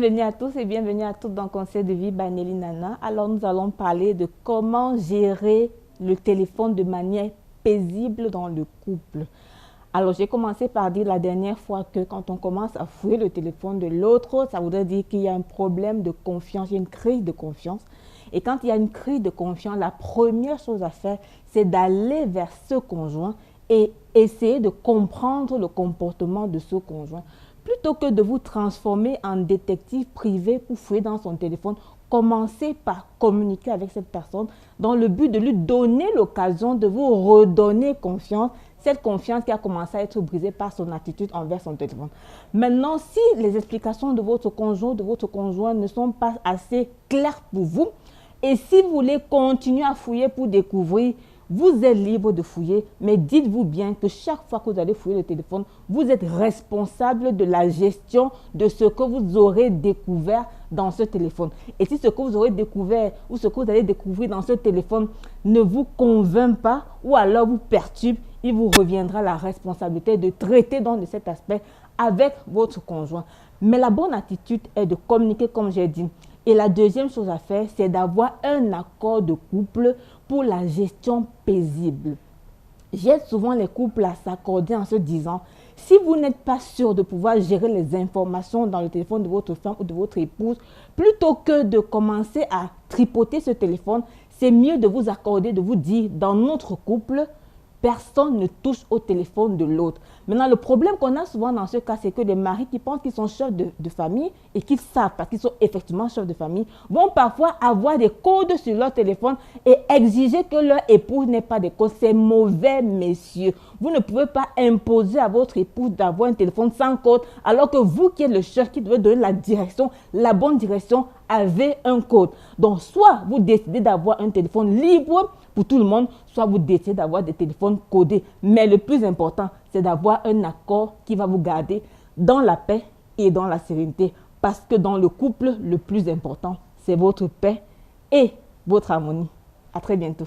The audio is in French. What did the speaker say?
Bienvenue à tous et bienvenue à toutes dans Conseil de vie by Nelly Nana. Alors, nous allons parler de comment gérer le téléphone de manière paisible dans le couple. Alors, j'ai commencé par dire la dernière fois que quand on commence à fouiller le téléphone de l'autre, ça voudrait dire qu'il y a un problème de confiance, il y a une crise de confiance. Et quand il y a une crise de confiance, la première chose à faire, c'est d'aller vers ce conjoint et essayer de comprendre le comportement de ce conjoint. Plutôt que de vous transformer en détective privé pour fouiller dans son téléphone, commencez par communiquer avec cette personne dans le but de lui donner l'occasion de vous redonner confiance, cette confiance qui a commencé à être brisée par son attitude envers son téléphone. Maintenant, si les explications de votre conjoint ne sont pas assez claires pour vous, et si vous voulez continuer à fouiller pour découvrir, vous êtes libre de fouiller, mais dites-vous bien que chaque fois que vous allez fouiller le téléphone, vous êtes responsable de la gestion de ce que vous aurez découvert dans ce téléphone. Et si ce que vous aurez découvert ou ce que vous allez découvrir dans ce téléphone ne vous convainc pas ou alors vous perturbe, il vous reviendra la responsabilité de traiter donc de cet aspect avec votre conjoint. Mais la bonne attitude est de communiquer comme j'ai dit. Et la deuxième chose à faire, c'est d'avoir un accord de couple pour la gestion paisible. J'aide souvent les couples à s'accorder en se disant, si vous n'êtes pas sûr de pouvoir gérer les informations dans le téléphone de votre femme ou de votre épouse, plutôt que de commencer à tripoter ce téléphone, c'est mieux de vous accorder, de vous dire, dans notre couple, personne ne touche au téléphone de l'autre. Maintenant, le problème qu'on a souvent dans ce cas, c'est que les maris qui pensent qu'ils sont chefs de famille et qu'ils savent, parce qu'ils sont effectivement chefs de famille, vont parfois avoir des codes sur leur téléphone et exiger que leur épouse n'ait pas des codes. C'est mauvais, messieurs. Vous ne pouvez pas imposer à votre épouse d'avoir un téléphone sans code, alors que vous qui êtes le chef, qui devez donner la direction, la bonne direction, avez un code. Donc, soit vous décidez d'avoir un téléphone libre pour tout le monde, soit vous décidez d'avoir des téléphones codés. Mais le plus important, c'est d'avoir un accord qui va vous garder dans la paix et dans la sérénité. Parce que dans le couple, le plus important, c'est votre paix et votre harmonie. À très bientôt.